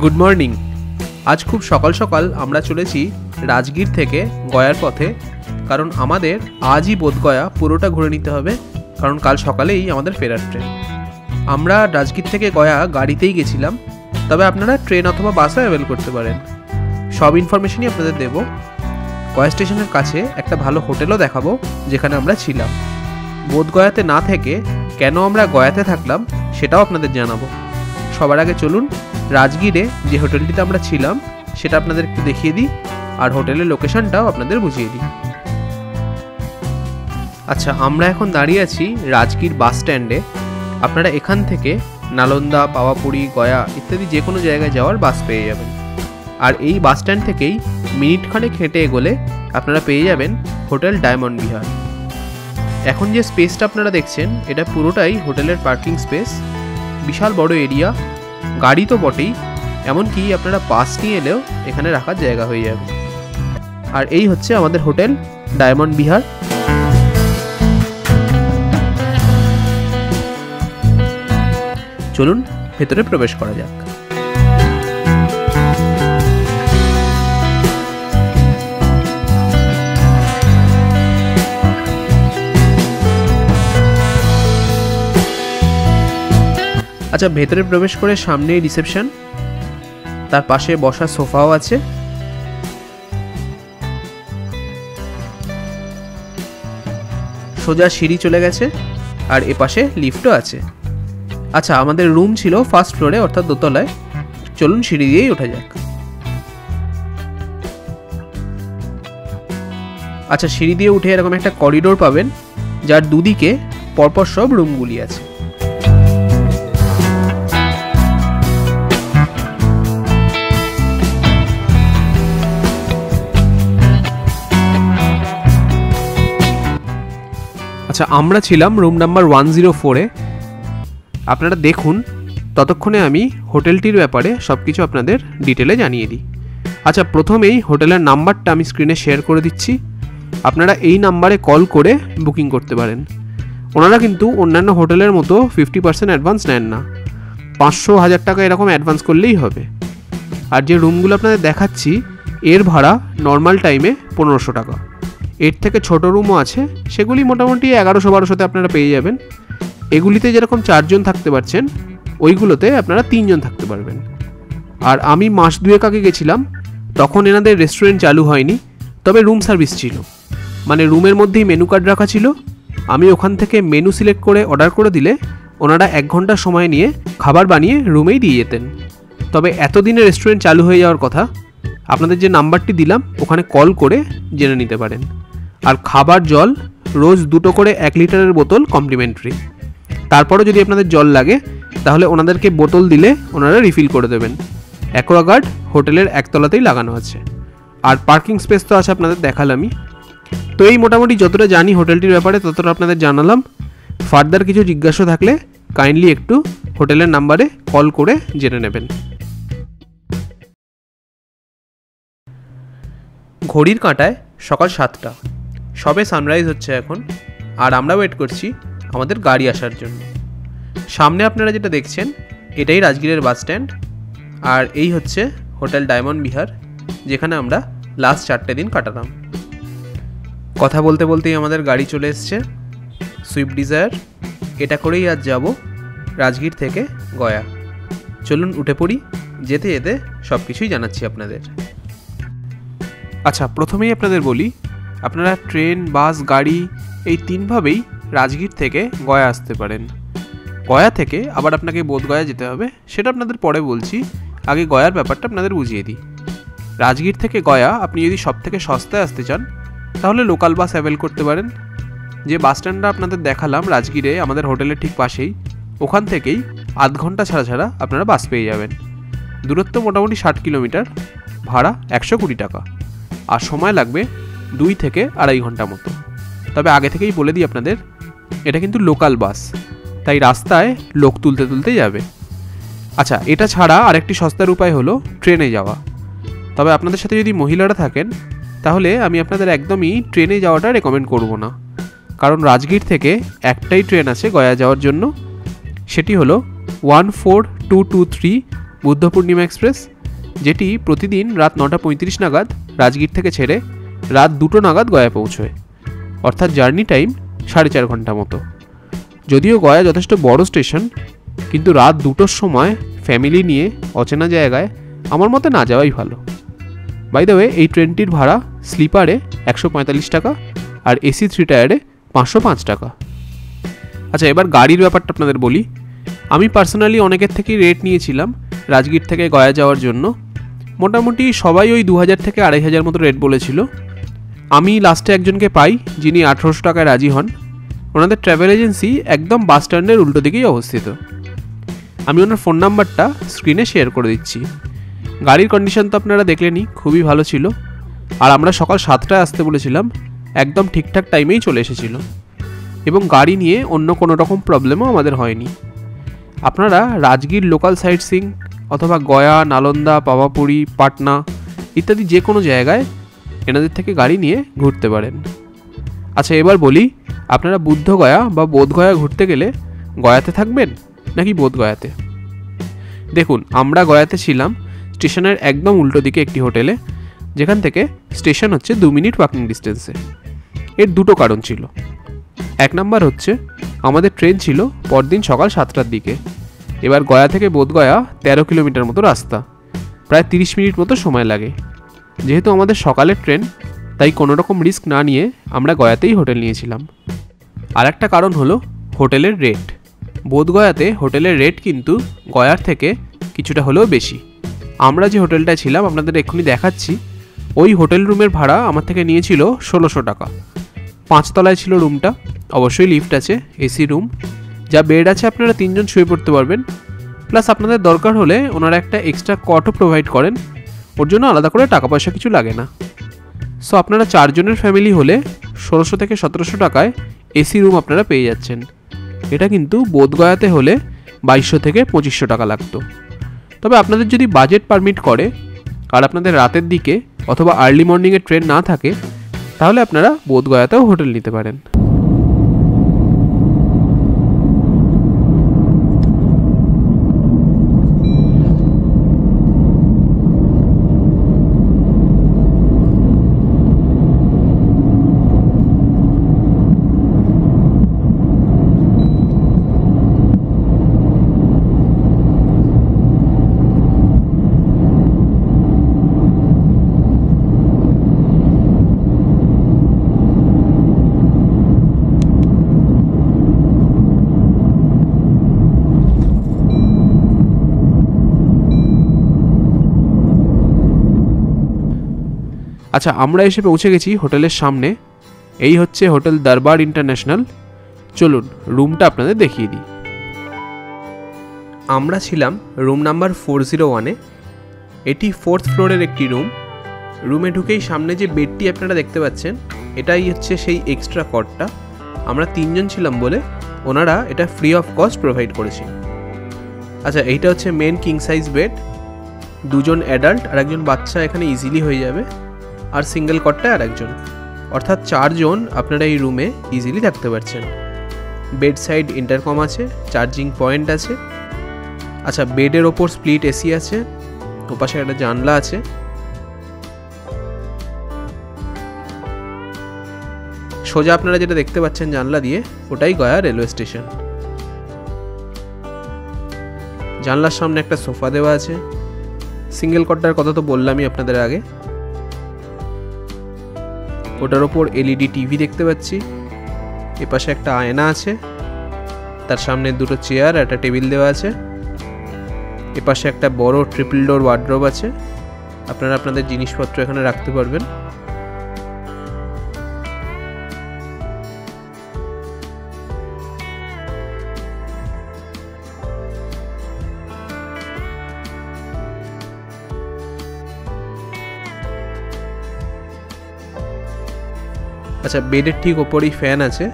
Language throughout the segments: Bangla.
Good morning. আজ খুব সকাল সকাল আমরা চলেছি রাজগীর থেকে গয়ার পথে, কারণ আমাদের আজই বোধগয়া পুরোটা ঘুরে নিতে হবে, কারণ কাল সকালেই আমাদের ফেরার ট্রেন। আমরা রাজগীর থেকে গয়া গাড়িতেই গেছিলাম, তবে আপনারা ট্রেন অথবা বাসও অ্যাভেল করতে পারেন। সব ইনফরমেশনই আপনাদের দেব। গয়া স্টেশনের কাছে একটা ভালো হোটেলও দেখাবো যেখানে আমরা ছিলাম। বোধগয়াতে না থেকে কেন আমরা গয়াতে থাকলাম সেটাও আপনাদের জানাবো। সবার আগে চলুন রাজগীরে যে হোটেলটিতে আমরা ছিলাম সেটা আপনাদের একটু দেখিয়ে দিই, আর হোটেলের লোকেশনটাও আপনাদের বুঝিয়ে দিই। আচ্ছা, আমরা এখন দাঁড়িয়ে আছি রাজগীর বাস স্ট্যান্ডে। আপনারা এখান থেকে নালন্দা, পাওয়াপুরি, গয়া ইত্যাদি যে কোনো জায়গায় যাওয়ার বাস পেয়ে যাবেন। আর এই বাস স্ট্যান্ড থেকেই মিনিটখানেক হেঁটে এগোলে আপনারা পেয়ে যাবেন হোটেল ডায়মন্ড বিহার। এখন যে স্পেসটা আপনারা দেখছেন এটা পুরোটাই হোটেলের পার্কিং স্পেস। বিশাল বড় এরিয়া, গাড়ি তো বটেই, এমনকি আপনারা বাস নিয়ে এলেও এখানে রাখার জায়গা হয়ে যাবে। আর এই হচ্ছে আমাদের হোটেল ডায়মন্ড বিহার। চলুন ভেতরে প্রবেশ করা যাক। আচ্ছা, ভেতরে প্রবেশ করে সামনেই রিসেপশন, তার পাশে বসার সোফাও আছে। সোজা সিঁড়ি চলে গেছে আর এপাশে লিফটও আছে। আচ্ছা, আমাদের রুম ছিল ফার্স্ট ফ্লোরে অর্থাৎ দোতলায়। চলুন সিঁড়ি দিয়েই ওঠা যাক। আচ্ছা, সিঁড়ি দিয়ে উঠে এরকম একটা করিডোর পাবেন যার দুদিকে পরপর সব রুমগুলি আছে। আচ্ছা, আমরা ছিলাম রুম নাম্বার 104-এ। আপনারা দেখুন, ততক্ষণে আমি হোটেলটির ব্যাপারে সব কিছু আপনাদের ডিটেলে জানিয়ে দিই। আচ্ছা, প্রথমেই হোটেলের নাম্বারটা আমি স্ক্রিনে শেয়ার করে দিচ্ছি। আপনারা এই নাম্বারে কল করে বুকিং করতে পারেন। ওনারা কিন্তু অন্যান্য হোটেলের মতো 50% অ্যাডভান্স নেন না, 500-1000 টাকা এরকম অ্যাডভান্স করলেই হবে। আর যে রুমগুলো আপনাদের দেখাচ্ছি এর ভাড়া নর্মাল টাইমে 1500 টাকা। এর থেকে ছোট রুমও আছে, সেগুলি মোটামুটি 1100-1200-তে আপনারা পেয়ে যাবেন। এগুলিতে যেরকম 4 জন থাকতে পারছেন, ওইগুলোতে আপনারা 3 জন থাকতে পারবেন। আর আমি মাস 2 আগে গেছিলাম, তখন এনাদের রেস্টুরেন্ট চালু হয়নি, তবে রুম সার্ভিস ছিল। মানে রুমের মধ্যেই মেনু কার্ড রাখা ছিল। আমি ওখান থেকে মেনু সিলেক্ট করে অর্ডার করে দিলে ওনারা 1 ঘন্টা সময় নিয়ে খাবার বানিয়ে রুমেই দিয়ে যেতেন। তবে এতদিনে রেস্টুরেন্ট চালু হয়ে যাওয়ার কথা, আপনাদের যে নাম্বারটি দিলাম ওখানে কল করে জেনে নিতে পারেন। আর খাবার জল রোজ 2টো করে 1 লিটারের বোতল কমপ্লিমেন্টারি। তারপরও যদি আপনাদের জল লাগে তাহলে ওনাদেরকে বোতল দিলে ওনারা রিফিল করে দেবেন। অ্যাকোয়াগার্ড হোটেলের একতলাতেই লাগানো আছে। আর পার্কিং স্পেস তো আছে, আপনাদের দেখালামই। তো এই মোটামুটি যতটা জানি হোটেলটির ব্যাপারে ততটা আপনাদের জানালাম। ফার্দার কিছু জিজ্ঞাসা থাকলে কাইন্ডলি একটু হোটেলের নাম্বারে কল করে জেনে নেবেন। ঘড়ির কাঁটায় সকাল 7টা, সবে সানরাইজ হচ্ছে এখন। আর আমরা ওয়েট করছি আমাদের গাড়ি আসার জন্য। সামনে আপনারা যেটা দেখছেন এটাই রাজগীরের বাস স্ট্যান্ড। আর এই হচ্ছে হোটেল ডায়মন্ড বিহার, যেখানে আমরা লাস্ট 4টে দিন কাটালাম। কথা বলতে বলতেই আমাদের গাড়ি চলে এসছে, সুইফট ডিজায়ার। এটা করেই আজ যাব রাজগীর থেকে গয়া। চলুন উঠে পড়ি, যেতে যেতে সব কিছুই জানাচ্ছি আপনাদের। আচ্ছা, প্রথমেই আপনাদের বলি, আপনারা ট্রেন, বাস, গাড়ি এই 3ভাবেই রাজগীর থেকে গয়া আসতে পারেন। গয়া থেকে আবার আপনাকে বোধগয়া যেতে হবে, সেটা আপনাদের পরে বলছি। আগে গয়ার ব্যাপারটা আপনাদের বুঝিয়ে দিই। রাজগীর থেকে গয়া আপনি যদি সব থেকে সস্তায় আসতে চান তাহলে লোকাল বাস অ্যাভেল করতে পারেন। যে বাস স্ট্যান্ডটা আপনাদের দেখালাম রাজগীরে আমাদের হোটেলের ঠিক পাশেই, ওখান থেকেই আধ ঘন্টা ছাড়া ছাড়া আপনারা বাস পেয়ে যাবেন। দূরত্ব মোটামুটি 60 কিলোমিটার, ভাড়া 120 টাকা, আর সময় লাগবে 2 থেকে 2.5 ঘন্টা মতো। তবে আগে থেকেই বলে দিই আপনাদের, এটা কিন্তু লোকাল বাস, তাই রাস্তায় লোক তুলতে তুলতে যাবে। আচ্ছা, এটা ছাড়া আরেকটি সস্তার উপায় হলো ট্রেনে যাওয়া। তবে আপনাদের সাথে যদি মহিলারা থাকেন তাহলে আমি আপনাদের একদমই ট্রেনে যাওয়াটা রেকমেন্ড করব না, কারণ রাজগীর থেকে একটাই ট্রেন আছে গয়া যাওয়ার জন্য, সেটি হলো 14223 বুদ্ধ পূর্ণিমা এক্সপ্রেস, যেটি প্রতিদিন রাত 9:35 নাগাদ রাজগীর থেকে ছেড়ে রাত 2 নাগাদ গয়া পৌঁছয়, অর্থাৎ জার্নি টাইম 4.5 ঘন্টা মতো। যদিও গয়া যথেষ্ট বড় স্টেশন, কিন্তু রাত 2টোর সময় ফ্যামিলি নিয়ে অচেনা জায়গায় আমার মতে না যাওয়াই ভালো। বাই দ্য ওয়ে, এই ট্রেনটির ভাড়া স্লিপারে 145 টাকা আর এসি 3 টায়ারে 505 টাকা। আচ্ছা, এবার গাড়ির ব্যাপারটা আপনাদের বলি। আমি পার্সোনালি অনেকের থেকেই রেট নিয়েছিলাম রাজগীর থেকে গয়া যাওয়ার জন্য। মোটামুটি সবাই ওই 2000 থেকে 2500 মতো রেট বলেছিল। আমি লাস্টে একজনকে পাই যিনি 1800 টাকায় রাজি হন। ওনাদের ট্রাভেল এজেন্সি একদম বাস স্ট্যান্ডের উল্টো দিকেই অবস্থিত। আমি ওনার ফোন নাম্বারটা স্ক্রিনে শেয়ার করে দিচ্ছি। গাড়ির কন্ডিশন তো আপনারা দেখলেনই, খুবই ভালো ছিল। আর আমরা সকাল 7টায় আসতে বলেছিলাম, একদম ঠিকঠাক টাইমেই চলে এসেছিল, এবং গাড়ি নিয়ে অন্য কোনো রকম প্রবলেমও আমাদের হয়নি। আপনারা রাজগীর লোকাল সাইট সিইং অথবা গয়া, নালন্দা, পাওয়াপুরি, পাটনা ইত্যাদি যে কোনো জায়গায় এনাদের থেকে গাড়ি নিয়ে ঘুরতে পারেন। আচ্ছা, এবার বলি, আপনারা বুদ্ধগয়া বা বোধগয়া ঘুরতে গেলে গয়াতে থাকবেন নাকি বোধগয়াতে? দেখুন, আমরা গয়াতে ছিলাম স্টেশনের একদম উল্টো দিকে একটি হোটেলে, যেখান থেকে স্টেশন হচ্ছে 2 মিনিট ওয়াকিং ডিস্টেন্সে। এর দুটো কারণ ছিল। এক নাম্বার হচ্ছে, আমাদের ট্রেন ছিল পরদিন সকাল 7টার দিকে। এবার গয়া থেকে বোধগয়া 13 কিলোমিটার মতো রাস্তা, প্রায় 30 মিনিট মতো সময় লাগে। যেহেতু আমাদের সকালের ট্রেন, তাই কোনো রকম রিস্ক না নিয়ে আমরা গয়াতেই হোটেল নিয়েছিলাম। আর একটা কারণ হলো হোটেলের রেট। বোধগয়াতে হোটেলের রেট কিন্তু গয়ার থেকে কিছুটা হলেও বেশি। আমরা যে হোটেলটায় ছিলাম আপনাদের এক্ষুনি দেখাচ্ছি, ওই হোটেল রুমের ভাড়া আমার থেকে নিয়েছিল 1600 টাকা। 5 তলায় ছিল রুমটা, অবশ্যই লিফট আছে, এসি রুম, যা বেড আছে, আপনারা 3 জন শুয়ে পড়তে পারবেন। প্লাস আপনাদের দরকার হলে ওনারা একটা এক্সট্রা কটও প্রোভাইড করেন, ওর জন্য আলাদা করে টাকা পয়সা কিছু লাগে না। সো আপনারা 4 জনের ফ্যামিলি হলে 1600 থেকে 1700 টাকায় এসি রুম আপনারা পেয়ে যাচ্ছেন। এটা কিন্তু বোধগয়াতে হলে 2200 থেকে 2500 টাকা লাগতো। তবে আপনাদের যদি বাজেট পারমিট করে আর আপনাদের রাতের দিকে অথবা আর্লি মর্নিংয়ে ট্রেন না থাকে, তাহলে আপনারা বোধগয়াতেও হোটেল নিতে পারেন। আচ্ছা, আমরা এসে পৌঁছে গেছি হোটেলের সামনে। এই হচ্ছে হোটেল দরবার ইন্টারন্যাশনাল। চলুন রুমটা আপনাদের দেখিয়ে দিই। আমরা ছিলাম রুম নাম্বার 401-এ। এটি 4th ফ্লোরের একটি রুম। রুমে ঢুকেই সামনে যে বেডটি আপনারা দেখতে পাচ্ছেন, এটাই হচ্ছে সেই এক্সট্রা কটটা। আমরা 3 জন ছিলাম বলে ওনারা এটা ফ্রি অফ কস্ট প্রোভাইড করেছেন। আচ্ছা, এইটা হচ্ছে মেন কিং সাইজ বেড। 2 জন অ্যাডাল্ট আর 1 জন বাচ্চা এখানে ইজিলি হয়ে যাবে। আর সিঙ্গেল কটটায় আর 1 জন, অর্থাৎ 4 জন আপনারা এই রুমে ইজিলি থাকতে পারছেন। বেড সাইড ইন্টারকম আছে, চার্জিং পয়েন্ট আছে। আচ্ছা, বেডের ওপর স্প্লিট এসি আছে, ওপাশে একটা জানলা আছে। সোজা আপনারা যেটা দেখতে পাচ্ছেন জানলা দিয়ে, ওটাই গয়া রেলওয়ে স্টেশন। জানলার সামনে একটা সোফা দেওয়া আছে। সিঙ্গেল কটটার কথা তো বললামই আপনাদের আগে। ওটার ওপর এলইডি টিভি দেখতে পাচ্ছি। এপাশে একটা আয়না আছে, তার সামনে 2টো চেয়ার আর একটা টেবিল দেওয়া আছে। এপাশে একটা বড় ট্রিপল ডোর ওয়ার্ডরোব আছে, আপনারা আপনাদের জিনিসপত্র এখানে রাখতে পারবেন। আচ্ছা, বেডের ঠিক ওপরেই ফ্যান আছে।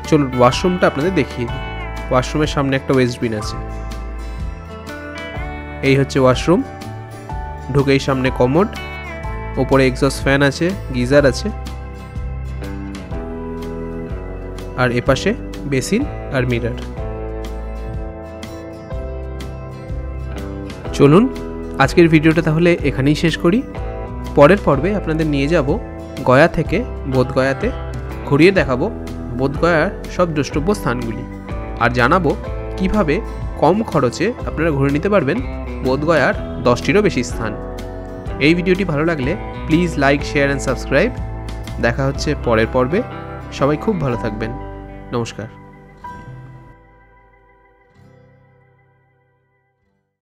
চলুন ওয়াশরুমটা আপনাদের দেখিয়ে দিই। ওয়াশরুমের সামনে একটা ওয়েস্টবিন আছে। এই হচ্ছে ওয়াশরুম। ঢুকেই সামনে কমোড, ওপরে এক্সস্ট ফ্যান আছে, গিজার আছে, আর এপাশে বেসিন আর মিরর। চলুন আজকের ভিডিওটা তাহলে এখানেই শেষ করি। পরের পর্বে আপনাদের নিয়ে যাব গয়া থেকে বোধগয়াতে, ঘুরিয়ে দেখাবো বোধগয়ার সব দ্রষ্টব্য স্থানগুলি, আর জানাবো কিভাবে কম খরচে আপনারা ঘুরে নিতে পারবেন বোধগয়ার 10টিরও বেশি স্থান। এই ভিডিওটি ভালো লাগলে please like, share and subscribe. দেখা হচ্ছে পরের পর্বে। সবাই খুব ভালো থাকবেন। নমস্কার।